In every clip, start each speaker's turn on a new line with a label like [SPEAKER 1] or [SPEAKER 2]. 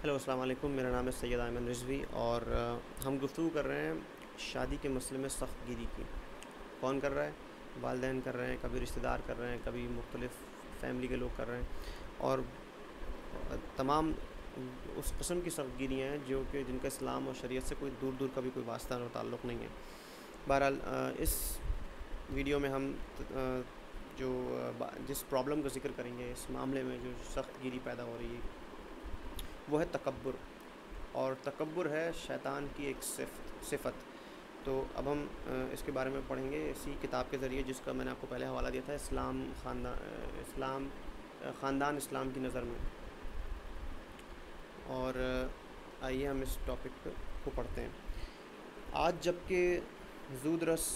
[SPEAKER 1] Hello السلام علیکم، میرا نام ہے سید ایمن رضوی اور ہم گفتگو کر رہے ہیں شادی کے مسئلے میں سخت گیری کی۔ کون کر رہا ہے؟ والدین کر رہے ہیں، کبھی رشتہ دار کر رہے ہیں، کبھی مختلف فیملی کے لوگ کر رہے ہیں، اور تمام اس قسم کی سخت گیریاں ہیں جن کا اسلام اور شریعت سے کوئی دور دور کا بھی کوئی واسطہ اور تعلق نہیں ہے۔ بہرحال اس ویڈیو میں ہم جو جس پرابلم کا ذکر کریں گے، اس معاملے میں جو سخت گیری پیدا ہو رہی ہے، وہ ہے تکبر، اور تکبر ہے شیطان کی ایک صفت۔ تو اب ہم اس کے بارے میں پڑھیں گے اسی کتاب کے ذریعے، جس کا میں نے آپ کو پہلے حوالہ دیا تھا، خاندان اسلام کی نظر میں۔ اور آئیے ہم اس ٹاپک کو پڑھتے ہیں۔ آج جب کہ زود رس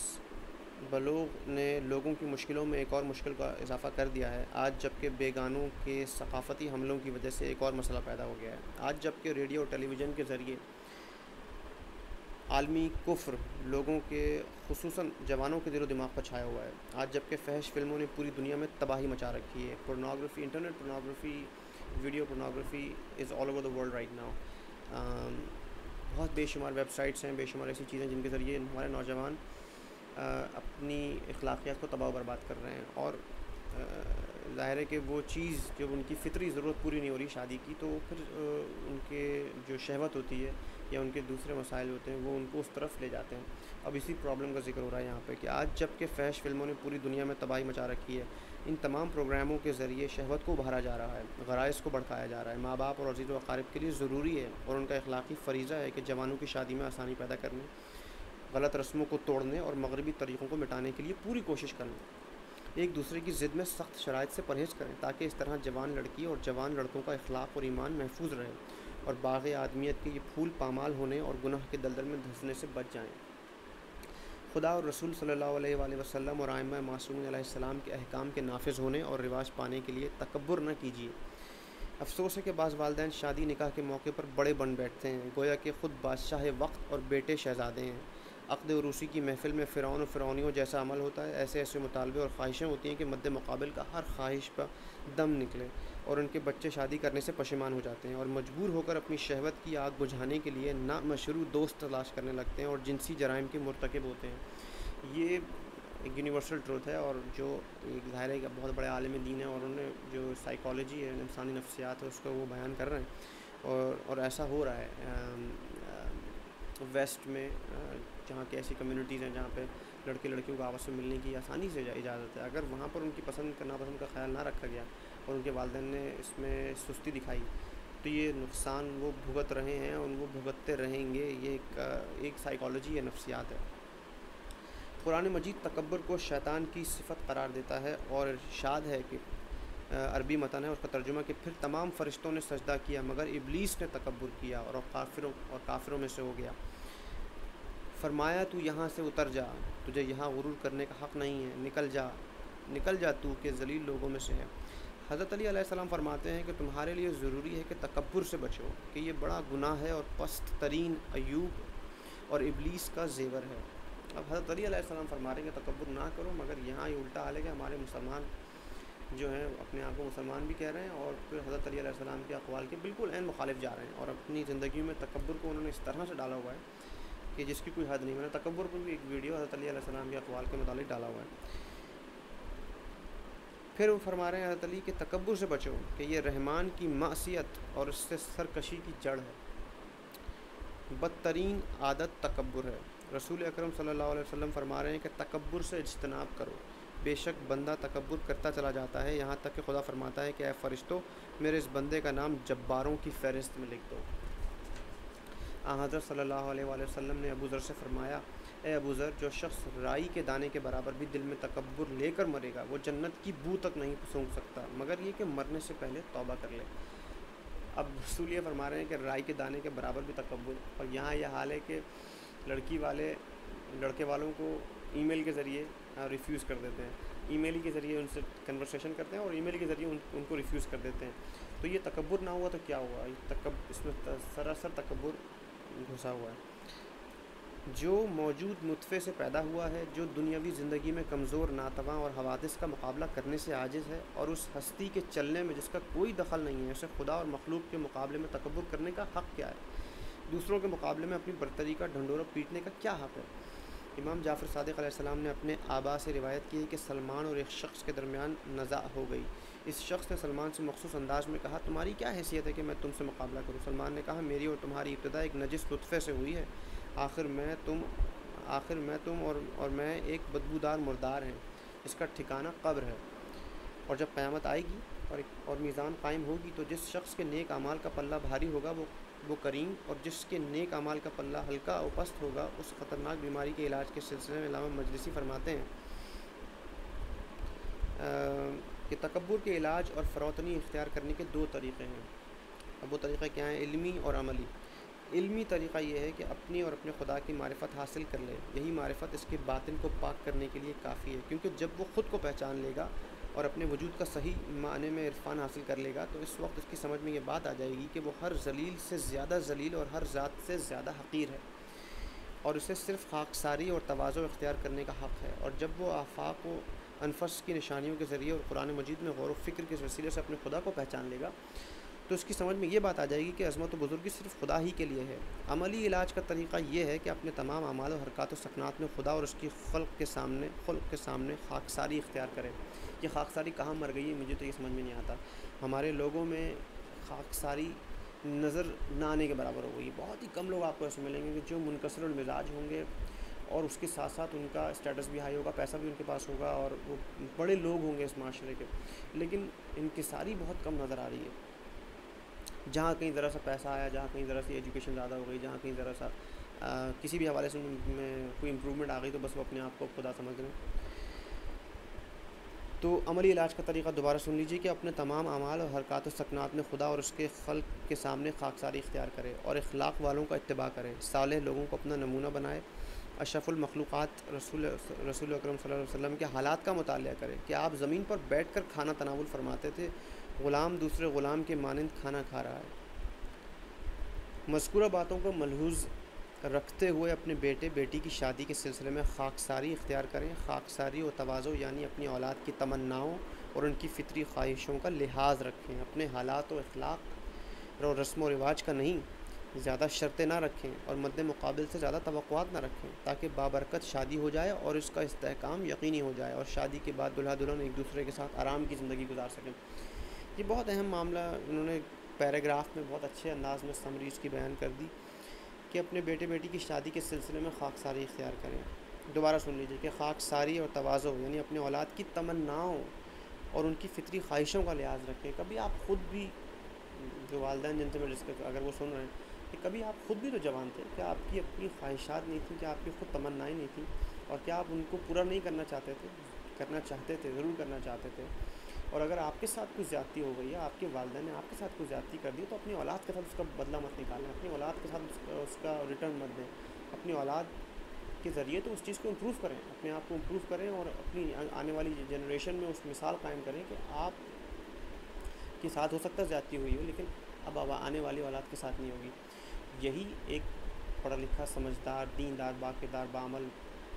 [SPEAKER 1] بلوغ نے لوگوں کی مشکلوں میں ایک اور مشکل کا اضافہ کر دیا ہے، آج جب کہ بیگانوں کے ثقافتی حملوں کی وجہ سے ایک اور مسئلہ پیدا ہو گیا ہے، آج جب کہ ریڈیو اور ٹیلی ویژن کے ذریعے عالمی کفر لوگوں کے خصوصاً جوانوں کے دل و دماغ پر چھایا ہوا ہے، آج جب کہ فحش فلموں نے پوری دنیا میں تباہی مچا رکھی ہے، pornography, internet pornography, video pornography is all over the world right now. بہت بے شمار ویب سائٹس ہیں، بے شمار ایسی چیزیں جن کے ذریعے ہمارے نوجوان اپنی اخلاقیات کو تباہ و برباد کر رہے ہیں، اور ظاہر ہے کہ وہ چیز جب ان کی فطری ضرورت پوری نہیں ہو رہی شادی کی، تو پھر ان کے جو شہوت ہوتی ہے یا ان کے دوسرے مسائل ہوتے ہیں وہ ان کو اس طرف لے جاتے ہیں۔ اب اسی پرابلم کا ذکر ہو رہا ہے یہاں پہ کہ آج جب کہ فحش فلموں نے پوری دنیا میں تباہی مچا رکھی ہے، ان تمام پروگراموں کے ذریعے شہوت کو ابھارا جا رہا ہے، غرائز کو بڑھایا جا رہا ہے۔ ماں باپ اور عزیز و اقارب کے لیے ضروری ہے اور ان کا اخلاقی فریضہ ہے کہ جوانوں کی شادی میں آسانی پیدا کرنے، غلط رسموں کو توڑنے اور مغربی طریقوں کو مٹانے کے لیے پوری کوشش کریں، ایک دوسرے کی ضد میں سخت شرائط سے پرہیز کریں، تاکہ اس طرح جوان لڑکی اور جوان لڑکوں کا اخلاق اور ایمان محفوظ رہے اور باغ آدمیت کے یہ پھول پامال ہونے اور گناہ کے دلدل میں دھنسنے سے بچ جائیں۔ خدا اور رسول صلی اللہ علیہ وآلہ وسلم اور ائمہ معصومین علیہ السلام کے احکام کے نافذ ہونے اور رواج پانے کے لیے تکبر نہ کیجیے۔ افسوس ہے کہ بعض والدین شادی نکاح کے موقع پر بڑے بن بیٹھتے ہیں، گویا کہ خود بادشاہ وقت اور بیٹے شہزادے ہیں۔ عقد عروسی کی محفل میں فرعون و فرعونیوں جیسا عمل ہوتا ہے، ایسے مطالبے اور خواہشیں ہوتی ہیں کہ مد مقابل کا ہر خواہش پر دم نکلے، اور ان کے بچے شادی کرنے سے پشیمان ہو جاتے ہیں اور مجبور ہو کر اپنی شہوت کی آگ بجھانے کے لیے نامشروع دوست تلاش کرنے لگتے ہیں اور جنسی جرائم کے مرتکب ہوتے ہیں۔ یہ ایک یونیورسل ٹروتھ ہے، اور جو ایک ظاہر ہے کہ بہت بڑے عالم دین ہیں، اور انہوں نے جو سائیکالوجی ہے، انسانی نفسیات ہے، اس کو وہ بیان کر رہے ہیں، اور ایسا ہو رہا ہے ویسٹ میں، جہاں کی ایسی کمیونٹیز ہیں جہاں پہ لڑکے لڑکیوں کو آپس میں ملنے کی آسانی سے اجازت ہے، اگر وہاں پر ان کی پسند ناپسند کا خیال نہ رکھا گیا اور ان کے والدین نے اس میں سستی دکھائی، تو یہ نقصان وہ بھگت رہے ہیں اور وہ بھگتتے رہیں گے۔ یہ ایک سائیکالوجی ہے، نفسیات ہے۔ قرآن مجید تکبر کو شیطان کی صفت قرار دیتا ہے، اور ارشاد ہے کہ عربی متن ہے، اس کا ترجمہ کہ پھر تمام فرشتوں نے سجدہ کیا مگر ابلیس نے تکبر کیا اور کافروں میں سے ہو گیا۔ فرمایا تو یہاں سے اتر جا، تجھے یہاں غرور کرنے کا حق نہیں ہے، نکل جا تو کہ ذلیل لوگوں میں سے ہے۔ حضرت علی علیہ السلام فرماتے ہیں کہ تمہارے لیے ضروری ہے کہ تکبر سے بچو، کہ یہ بڑا گناہ ہے اور پست ترین عیوب اور ابلیس کا زیور ہے۔ اب حضرت علی علیہ السلام فرما رہے ہیں کہ تکبر نہ کرو، مگر یہاں یہ الٹا حال ہے کہ ہمارے مسلمان جو ہیں اپنے آپ کو مسلمان بھی کہہ رہے ہیں، اور پھر حضرت علی علیہ السلام کے اقوال کے بالکل عین مخالف جا رہے ہیں، اور اپنی زندگیوں میں تکبر کو انہوں نے اس طرح سے ڈالا ہوا ہے کہ جس کی کوئی حد نہیں۔ میں نے تکبر پر بھی ایک ویڈیو حضرت علی علیہ السلام کے اقوال کے متعلق ڈالا ہوا ہے۔ پھر وہ فرما رہے ہیں حضرت علی کہ تکبر سے بچو، کہ یہ رحمان کی معصیت اور اس سے سرکشی کی جڑ ہے، بدترین عادت تکبر ہے۔ رسول اکرم صلی اللہ علیہ وسلم فرما رہے ہیں کہ تکبر سے اجتناب کرو، بے شک بندہ تکبر کرتا چلا جاتا ہے، یہاں تک کہ خدا فرماتا ہے کہ اے فرشتوں، میرے اس بندے کا نام جباروں کی فہرست میں لکھ دو۔ حضرت صلی اللہ علیہ وآلہ وسلم نے ابو ذر سے فرمایا، اے ابو ذر، جو شخص رائی کے دانے کے برابر بھی دل میں تکبر لے کر مرے گا، وہ جنت کی بو تک نہیں سونگھ سکتا، مگر یہ کہ مرنے سے پہلے توبہ کر لے۔ اب رسول یہ فرما رہے ہیں کہ رائی کے دانے کے برابر بھی تکبر، اور یہاں یہ حال ہے کہ لڑکے والوں کو ای میل کے ذریعے ریفیوز کر دیتے ہیں، ای میل ہی کے ذریعے ان سے کنورسیشن کرتے ہیں اور ای میل کے ذریعے ان کو ریفیوز کر دیتے ہیں۔ تو یہ تکبر نہ ہوا تو کیا ہوا؟ اس میں سراسر تکبر گھسا ہوا ہے۔ جو موجود نطفے سے پیدا ہوا ہے، جو دنیاوی زندگی میں کمزور، ناتواں اور حوادث کا مقابلہ کرنے سے عاجز ہے، اور اس ہستی کے چلنے میں جس کا کوئی دخل نہیں ہے، اسے خدا اور مخلوق کے مقابلے میں تکبر کرنے کا حق کیا ہے؟ دوسروں کے مقابلے میں اپنی برتری کا ڈھنڈورا پیٹنے کا کیا حق ہے؟ امام جعفر صادق علیہ السلام نے اپنے آبا سے روایت کی ہے کہ سلمان اور ایک شخص کے درمیان نزاع ہو گئی۔ اس شخص نے سلمان سے مخصوص انداز میں کہا، تمہاری کیا حیثیت ہے کہ میں تم سے مقابلہ کروں؟ سلمان نے کہا، میری اور تمہاری ابتدا ایک نجس نطفے سے ہوئی ہے، آخر میں تم اور میں ایک بدبودار مردار ہیں، اس کا ٹھکانہ قبر ہے۔ اور جب قیامت آئے گی اور میزان قائم ہوگی تو جس شخص کے نیک اعمال کا پلہ بھاری ہوگا وہ کریم، اور جس کے نیک اعمال کا پلہ ہلکا اور پست ہوگا اس خطرناک بیماری کے علاج کے سلسلے میں علامہ مجلسی فرماتے ہیں کہ تکبر کے علاج اور فروتنی اختیار کرنے کے دو طریقے ہیں۔ اب وہ طریقہ کیا ہیں؟ علمی اور عملی۔ علمی طریقہ یہ ہے کہ اپنی اور اپنے خدا کی معرفت حاصل کر لے، یہی معرفت اس کے باطن کو پاک کرنے کے لیے کافی ہے، کیونکہ جب وہ خود کو پہچان لے گا اور اپنے وجود کا صحیح معنی میں عرفان حاصل کر لے گا تو اس وقت اس کی سمجھ میں یہ بات آ جائے گی کہ وہ ہر ذلیل سے زیادہ ذلیل اور ہر ذات سے زیادہ حقیر ہے، اور اسے صرف خاکساری اور تواضع اختیار کرنے کا حق ہے۔ اور جب وہ آفاق و انفس کی نشانیوں کے ذریعے اور قرآن مجید میں غور و فکر کے وسیلے سے اپنے خدا کو پہچان لے گا تو اس کی سمجھ میں یہ بات آ جائے گی کہ عظمت و بزرگی صرف خدا ہی کے لیے ہے۔ عملی علاج کا طریقہ یہ ہے کہ اپنے تمام اعمال و حرکات و سکنات میں خدا اور اس کی خلق کے سامنے خاکساری اختیار کرے۔ یہ خاکساری کہاں مر گئی ہے مجھے تو یہ سمجھ میں نہیں آتا۔ ہمارے لوگوں میں خاکساری نظر نہ آنے کے برابر ہو گئی۔ بہت ہی کم لوگ آپ کو ایسے ملیں گے کہ جو منکسر المزاج ہوں گے اور اس کے ساتھ ساتھ ان کا اسٹیٹس بھی ہائی ہوگا، پیسہ بھی ان کے پاس ہوگا اور وہ بڑے لوگ ہوں گے اس معاشرے کے، لیکن انکساری بہت کم نظر آ رہی ہے۔ جہاں کہیں ذرا سا پیسہ آیا، جہاں کہیں ذرا سی ایجوکیشن زیادہ ہو گئی، جہاں کہیں ذرا سا کسی بھی حوالے سے میں کوئی امپرومنٹ آ گئی تو بس وہ اپنے آپ کو خدا سمجھ لیں۔ تو عملی علاج کا طریقہ دوبارہ سن لیجیے کہ اپنے تمام اعمال اور حرکات و سکنات میں خدا اور اس کے خلق کے سامنے خاکساری اختیار کرے اور اخلاق والوں کا اتباع کرے، صالح لوگوں کو اپنا نمونہ بنائے، اشرف المخلوقات رسول اکرم صلی اللہ علیہ وسلم کے حالات کا مطالعہ کرے کہ آپ زمین پر بیٹھ کر کھانا تناول فرماتے تھے، غلام دوسرے غلام کے مانند کھانا کھا رہا ہے۔ مذکورہ باتوں کو ملحوظ رکھتے ہوئے اپنے بیٹے بیٹی کی شادی کے سلسلے میں خاکساری اختیار کریں۔ خاکساری و تواضع یعنی اپنی اولاد کی تمناؤں اور ان کی فطری خواہشوں کا لحاظ رکھیں، اپنے حالات و اخلاق اور رسم و رواج کا نہیں، زیادہ شرطیں نہ رکھیں اور مد مقابل سے زیادہ توقعات نہ رکھیں تاکہ بابرکت شادی ہو جائے اور اس کا استحکام یقینی ہو جائے اور شادی کے بعد دلہا دلہن ایک دوسرے کے ساتھ آرام کی زندگی گزار سکیں۔ یہ بہت اہم معاملہ انہوں نے پیراگراف میں بہت اچھے انداز میں سمری اس کی بیان کر دی کہ اپنے بیٹے بیٹی کی شادی کے سلسلے میں خاکساری اختیار کریں۔ دوبارہ سن لیجیے کہ خاکساری اور تواضع یعنی اپنے اولاد کی تمناؤں اور ان کی فطری خواہشوں کا لحاظ رکھیں۔ کبھی آپ خود بھی، جو والدین جن سے میں ڈسکس اگر وہ سن رہے ہیں، کہ کبھی آپ خود بھی تو جوان تھے، کیا آپ کی اپنی خواہشات نہیں تھیں، کیا آپ کی خود تمنائیں نہیں تھیں، اور کیا آپ ان کو پورا نہیں کرنا چاہتے تھے؟ کرنا چاہتے تھے، ضرور کرنا چاہتے تھے۔ اور اگر آپ کے ساتھ کوئی زیادتی ہو گئی ہے، آپ کے والدین نے آپ کے ساتھ کوئی زیادتی کر دی تو اپنی اولاد کے ساتھ اس کا بدلہ مت نکالیں، اپنی اولاد کے ساتھ اس کا ریٹرن مت دیں، اپنی اولاد کے ذریعے تو اس چیز کو امپروو کریں، اپنے آپ کو امپروو کریں اور اپنی آنے والی جنریشن میں اس مثال قائم کریں کہ آپ کے ساتھ ہو سکتا ہے زیادتی ہوئی ہو لیکن اب آنے والی اولاد کے ساتھ نہیں ہوگی۔ یہی ایک پڑھا لکھا، سمجھدار، دیندار، باقیدار، بعمل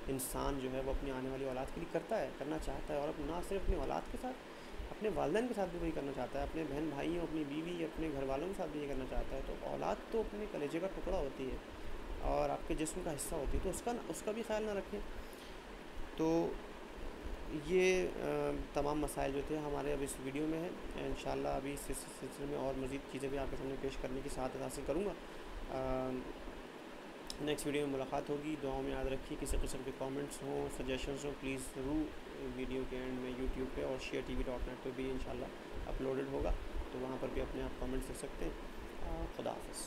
[SPEAKER 1] انسان جو ہے وہ اپنی آنے والی اولاد کے لیے کرتا ہے، کرنا چاہتا ہے، اور اب نہ صرف اپنی اولاد کے ساتھ، اپنے والدین کے ساتھ بھی وہی کرنا چاہتا ہے، اپنے بہن بھائیوں، اپنی بیوی، اپنے گھر والوں کے ساتھ بھی یہ کرنا چاہتا ہے۔ تو اولاد تو اپنے کلیجے کا ٹکڑا ہوتی ہے اور آپ کے جسم کا حصہ ہوتی ہے، تو اس کا بھی خیال نہ رکھیں۔ تو یہ تمام مسائل جو تھے ہمارے اب اس ویڈیو میں ہیں، انشاءاللہ ابھی اس سلسلے میں اور مزید چیزیں بھی آپ کے سامنے پیش کرنے کی سعادت حاصل کروں گا۔ نیکسٹ ویڈیو میں ملاقات ہوگی۔ دعاؤں میں یاد رکھیے، کسی قسم کے کامنٹس ہوں، سجیشنز ہوں، پلیز ضرور ویڈیو کے اینڈ میں یوٹیوب پہ اور ShareTV.net پہ بھی انشاءاللہ اپلوڈڈ ہوگا، تو وہاں پر بھی اپنے آپ کامنٹس دے سکتے ہیں۔ خدا حافظ۔